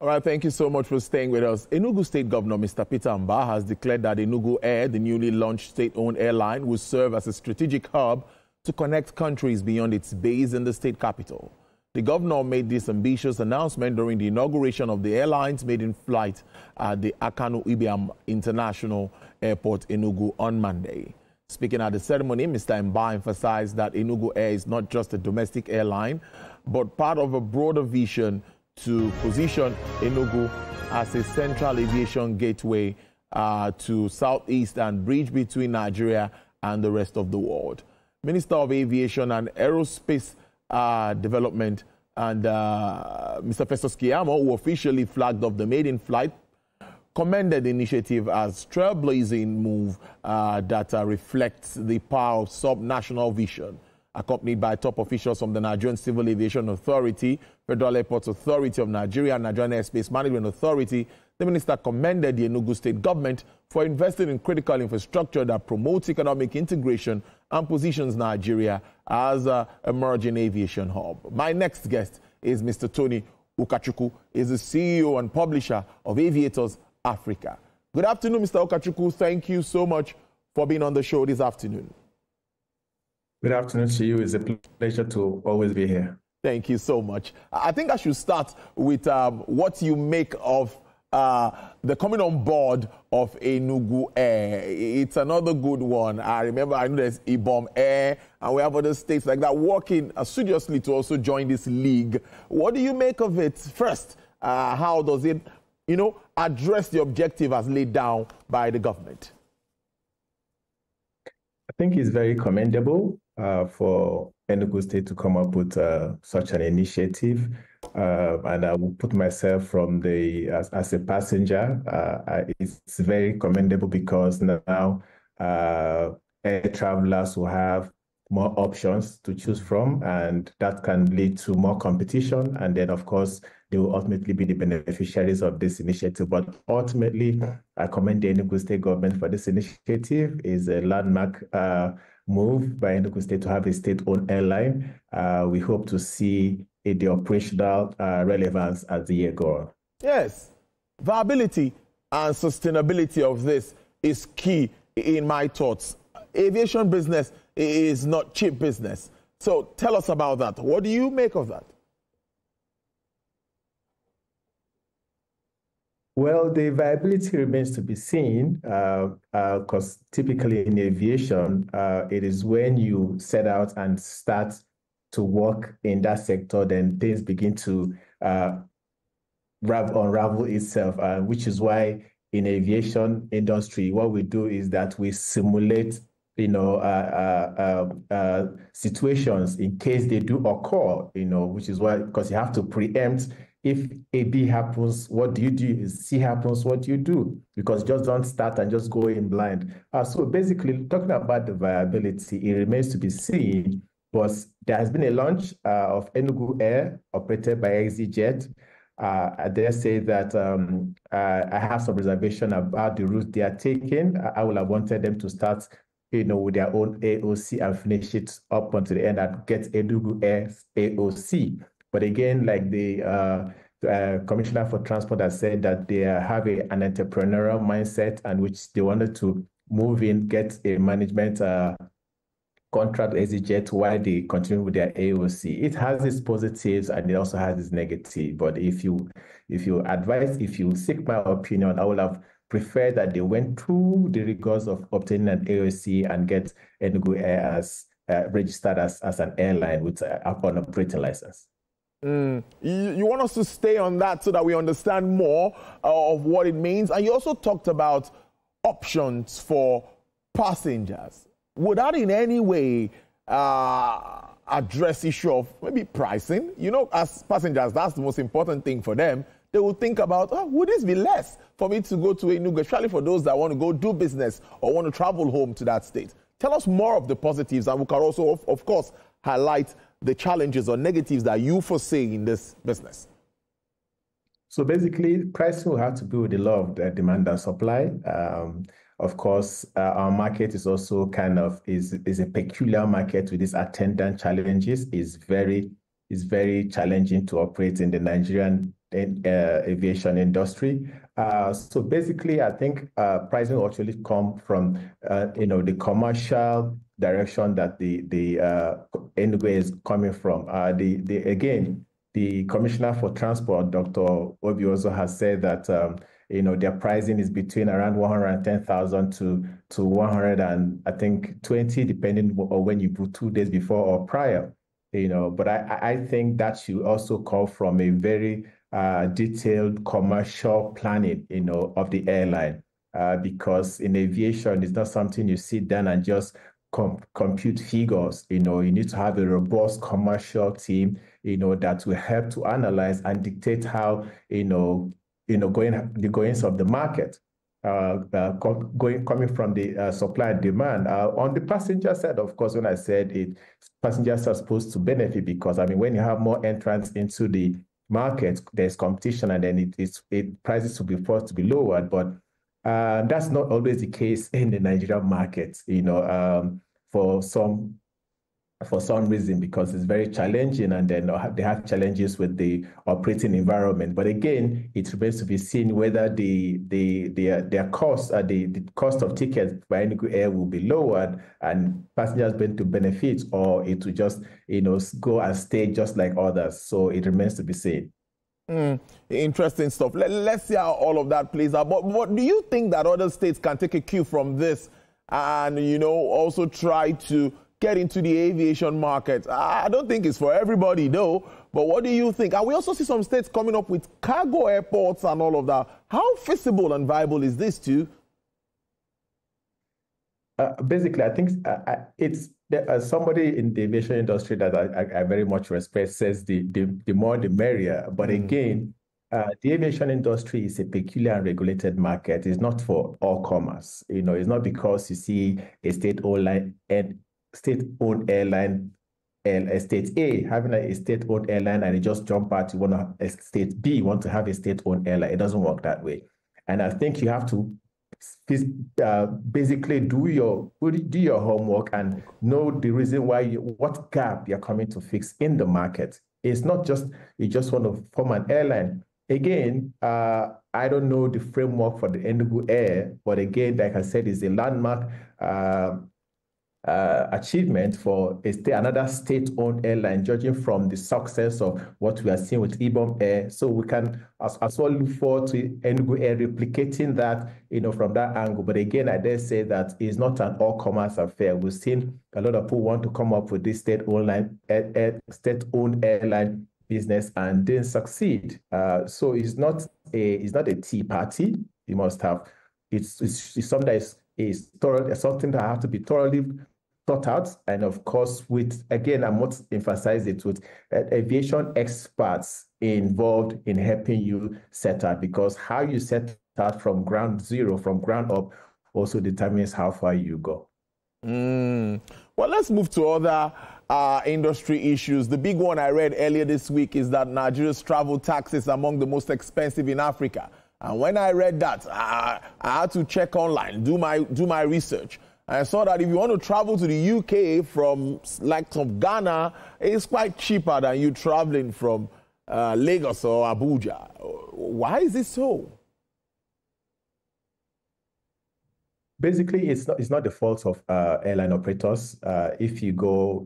All right, thank you so much for staying with us. Enugu State Governor Mr. Peter Mba has declared that Enugu Air, the newly launched state-owned airline, will serve as a strategic hub to connect countries beyond its base in the state capital. The governor made this ambitious announcement during the inauguration of the airline's maiden flight at the Akanu Ibiam International Airport, Enugu, on Monday. Speaking at the ceremony, Mr. Mba emphasized that Enugu Air is not just a domestic airline, but part of a broader vision to position Enugu as a central aviation gateway to Southeast and bridge between Nigeria and the rest of the world. Minister of Aviation and Aerospace Development and Mr. Festus Keyamo, who officially flagged off the maiden flight, commended the initiative as trailblazing move that reflects the power of sub-national vision. Accompanied by top officials from the Nigerian Civil Aviation Authority, Federal Airports Authority of Nigeria, and Nigerian Airspace Management Authority, the minister commended the Enugu State government for investing in critical infrastructure that promotes economic integration and positions Nigeria as an emerging aviation hub. My next guest is Mr. Tony Ukachukwu, is the CEO and publisher of Aviators Africa. Good afternoon, Mr. Ukachukwu. Thank you so much for being on the show this afternoon. Good afternoon to you. It's a pleasure to always be here. Thank you so much. I think I should start with what you make of the coming on board of Enugu Air. It's another good one. I know there's Ibom Air, and we have other states like that working assiduously to also join this league. What do you make of it? First, how does it, address the objective as laid down by the government? I think it's very commendable for Enugu State to come up with such an initiative. And I will put myself from as a passenger. It's very commendable because now air travelers will have more options to choose from, and that can lead to more competition. And then, of course, they will ultimately be the beneficiaries of this initiative. But ultimately, I commend the Enugu State government for this initiative. It's a landmark move by Enugu State to have a state-owned airline. We hope to see the operational relevance as the year goes on. Yes, viability and sustainability of this is key in my thoughts. Aviation business is not cheap business. So tell us about that. What do you make of that? Well, the viability remains to be seen because typically in aviation, it is when you set out and start to work in that sector, then things begin to unravel itself, which is why in aviation industry, what we do is that we simulate situations in case they do occur, which is why, because you have to preempt. If A, B happens, what do you do? If C happens, what do you do? Because just don't start and just go in blind. So basically, talking about the viability, it remains to be seen, but there has been a launch of Enugu Air, operated by EasyJet. I dare say that I have some reservation about the route they are taking. I would have wanted them to start with their own AOC and finish it up until the end and get Enugu Air's AOC. But again, like the Commissioner for Transport has said that they have an entrepreneurial mindset and which they wanted to move in, get a management contract with EasyJet while they continue with their AOC. It has its positives and it also has its negatives. But if you seek my opinion, I would have preferred that they went through the rigors of obtaining an AOC and get Enugu Air as registered as an airline with an operating license. You want us to stay on that so that we understand more of what it means. And you also talked about options for passengers. Would that in any way address issue of maybe pricing? As passengers, that's the most important thing for them. They will think about, would this be less for me to go to Enugu, especially for those that want to go do business or want to travel home to that state? Tell us more of the positives, and we can also, of course, highlight the challenges or negatives that you foresee in this business. So basically, pricing will have to do with the law of demand and supply. Of course, our market is also is a peculiar market with its attendant challenges. It's very challenging to operate in the Nigerian aviation industry. So basically, I think pricing will actually come from the commercial direction that the Enugu is coming from. Again, the Commissioner for Transport, Dr. Obi, also has said that their pricing is between around 110,000 to 100 and I think 20, depending on when you put 2 days before or prior. But I think that should also come from a very detailed commercial planning, of the airline, because in aviation, it's not something you sit down and just compute figures. You need to have a robust commercial team, that will help to analyze and dictate how, the goings of the market. Coming from the supply and demand. On the passenger side, of course, when I said it, passengers are supposed to benefit because, when you have more entrants into the market, there's competition and then prices will be forced to be lowered. But that's not always the case in the Nigerian market, for some reason, because it's very challenging and then they have challenges with the operating environment. But again, it remains to be seen whether their cost, the cost of tickets by Enugu Air will be lowered and passengers going to benefit, or it will just, go and stay just like others. So it remains to be seen. Interesting stuff. Let's see how all of that plays out. But do you think that other states can take a cue from this and, also try to get into the aviation market? I don't think it's for everybody, though. But what do you think? And we also see some states coming up with cargo airports and all of that. How feasible and viable is this too? Basically, I think it's somebody in the aviation industry that I very much respect says the more the merrier. But again, the aviation industry is a peculiar and regulated market. It's not for all commerce. It's not because you see a state-owned airline, a state A having a state-owned airline, and you just jump out, you want to a state B, want to have a state-owned airline. It doesn't work that way. And I think you have to basically do your homework and know the reason why, what gap you're coming to fix in the market. It's not just you just want to form an airline. Again, I don't know the framework for the Enugu Air, but again, like I said, it's a landmark achievement for another state-owned airline, judging from the success of what we are seeing with Ibom Air. So we can as well look forward to Enugu Air replicating that, from that angle. But again, I dare say that it's not an all-commerce affair. We've seen a lot of people want to come up with this state-owned airline business and didn't succeed. So it's not a tea party. You must have it's something that is something that has to be thoroughly thought out, and of course, I must emphasize it, with aviation experts involved in helping you set out, because how you set out from ground zero, from ground up, also determines how far you go. Well, let's move to other industry issues. The big one I read earlier this week is that Nigeria's travel tax is among the most expensive in Africa. And when I read that, I had to check online, do my research. I saw that if you want to travel to the UK from Ghana, it's quite cheaper than you traveling from Lagos or Abuja. Why is this so? Basically, it's not the fault of airline operators. If you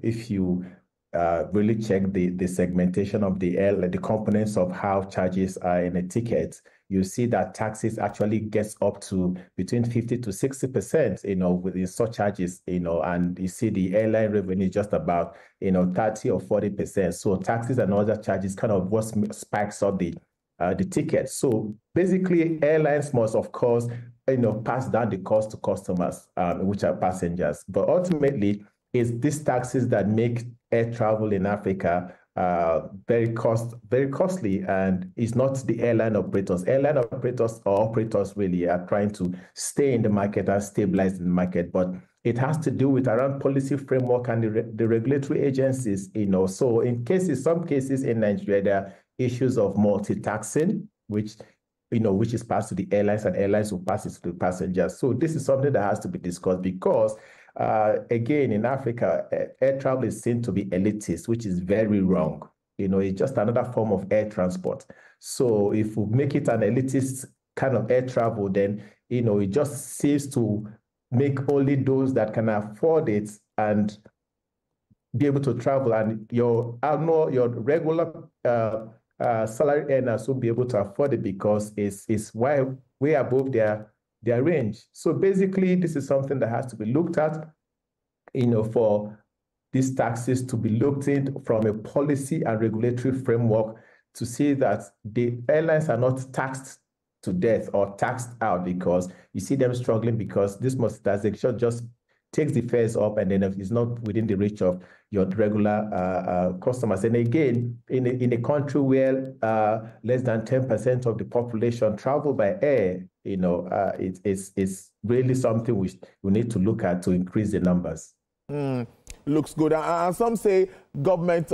really check the segmentation of the components of how charges are in a ticket, you see that taxes actually gets up to between 50 to 60%, with the surcharges, and you see the airline revenue just about, 30 or 40%. So taxes and other charges kind of what spikes up the ticket. So basically, airlines must, of course, pass down the cost to customers, which are passengers. But ultimately, it's these taxes that make air travel in Africa very costly, and it's not the airline operators. Airline operators or operators really are trying to stay in the market and stabilize the market, but it has to do with around policy framework and the regulatory agencies. So some cases in Nigeria, there are issues of multi-taxing, which is passed to the airlines, and airlines will pass it to the passengers. So this is something that has to be discussed, because again, in Africa, air travel is seen to be elitist, which is very wrong. it's just another form of air transport. So if we make it an elitist kind of air travel, then, it just seems to make only those that can afford it and be able to travel, and your regular salary earners will be able to afford it because it's way above their range. So basically, this is something that has to be looked at, for these taxes to be looked in from a policy and regulatory framework to see that the airlines are not taxed to death or taxed out, because you see them struggling because this monetization just takes the fares up, and then it's not within the reach of your regular customers. And again, in a country where less than 10% of the population travel by air, it's really something we need to look at to increase the numbers. Looks good. And some say government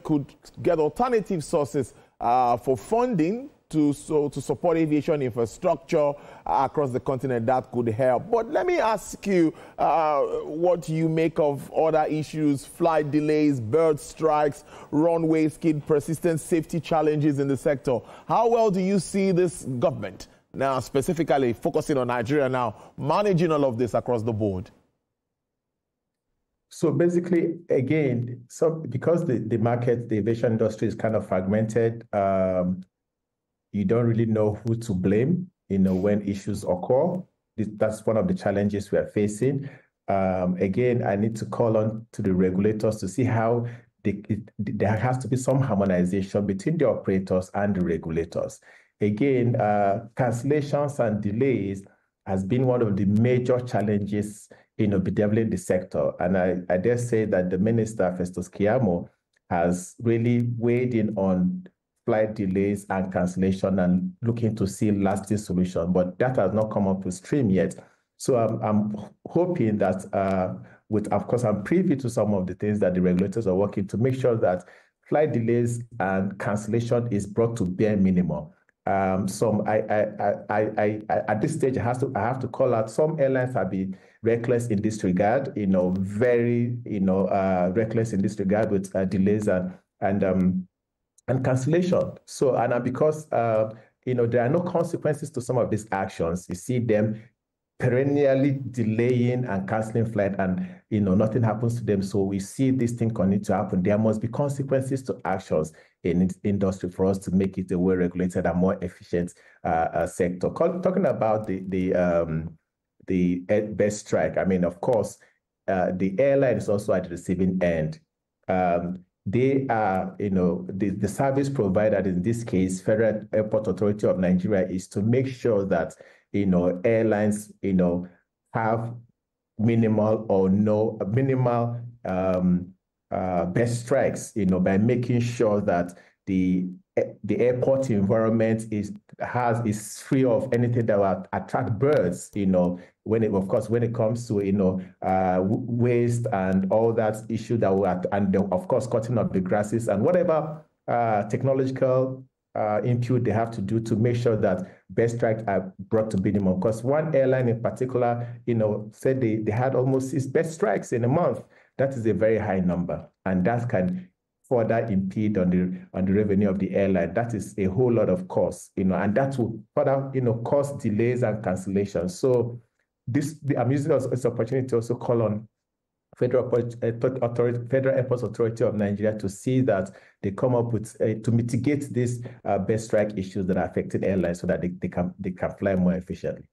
could get alternative sources for funding to support aviation infrastructure across the continent. That could help. But let me ask you what you make of other issues: flight delays, bird strikes, runway skid, persistent safety challenges in the sector. How well do you see this government, now specifically focusing on Nigeria now, managing all of this across the board? So basically, again, because the market, the aviation industry is kind of fragmented, you don't really know who to blame, when issues occur. That's one of the challenges we are facing. Again, I need to call on to the regulators to see how there has to be some harmonization between the operators and the regulators. Again, cancellations and delays has been one of the major challenges, bedeviling the sector. And I dare say that the Minister, Festus Keyamo, has really weighed in on flight delays and cancellation and looking to see lasting solution, but that has not come up with stream yet. So I'm hoping that of course, I'm privy to some of the things that the regulators are working to make sure that flight delays and cancellation is brought to bare minimum. At this stage, I have to call out some airlines have been reckless in this regard, very, reckless in this regard with delays and cancellation. So, and because, there are no consequences to some of these actions, you see them perennially delaying and canceling flight, and, nothing happens to them. So we see this thing continue to happen. There must be consequences to actions in industry for us to make it a well-regulated and more efficient sector. Talking about the best strike, I mean, of course, the airline is also at the receiving end. They are, the service provider, in this case, Federal Airport Authority of Nigeria, is to make sure that, airlines, have minimal best strikes, by making sure that the airport environment is free of anything that will attract birds, when it comes to, waste and all that issue that will, and of course, cutting up the grasses and whatever technological input they have to do to make sure that best strikes are brought to minimum. Because one airline in particular, said they had almost 6 best strikes in a month. That is a very high number, and that can further impede on the revenue of the airline. That is a whole lot of cost, and that will further, cause delays and cancellations. So I'm using this opportunity to also call on Federal Airports Authority of Nigeria to see that they come up with to mitigate these best strike issues that are affecting airlines, so that they can fly more efficiently.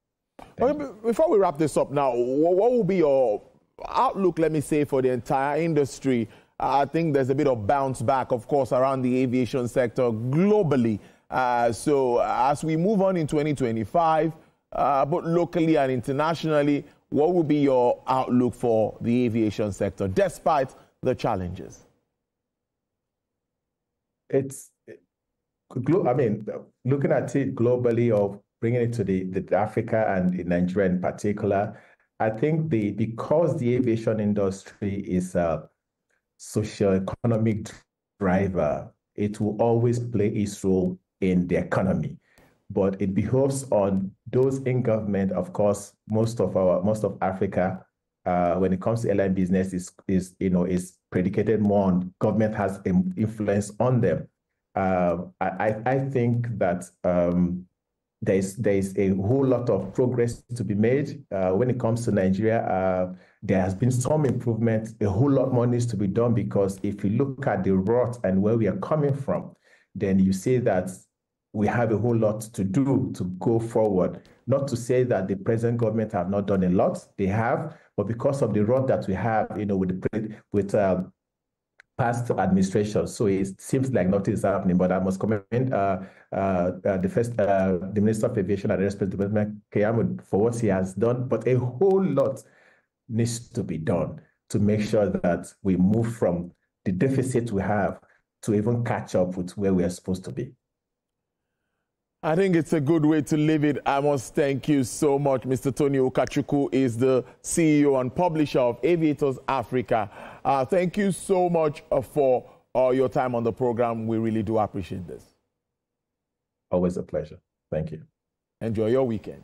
Before we wrap this up now, what will be your outlook, let me say, for the entire industry? I think there's a bit of bounce back, of course, around the aviation sector globally. So as we move on in 2025, but locally and internationally, what will be your outlook for the aviation sector, despite the challenges? Looking at it globally, or bringing it to the Africa and in Nigeria in particular, I think because the aviation industry is a socio-economic driver, it will always play its role in the economy. But it behoves on those in government. Of course, most of Africa, when it comes to airline business, is predicated more on government has influence on them. I think that there's a whole lot of progress to be made when it comes to Nigeria. There has been some improvement. A whole lot more needs to be done, because if you look at the route and where we are coming from, then you see that we have a whole lot to do to go forward. Not to say that the present government have not done a lot, they have, but because of the route that we have, with past administration, so it seems like nothing is happening. But I must commend the Minister of Aviation and Aerospace Development, Keyamo, for what he has done. But a whole lot needs to be done to make sure that we move from the deficit we have to even catch up with where we are supposed to be. I think it's a good way to leave it. I must thank you so much. Mr. Tony Ukachukwu is the CEO and publisher of Aviators Africa. Thank you so much for your time on the program. We really do appreciate this. Always a pleasure. Thank you. Enjoy your weekend.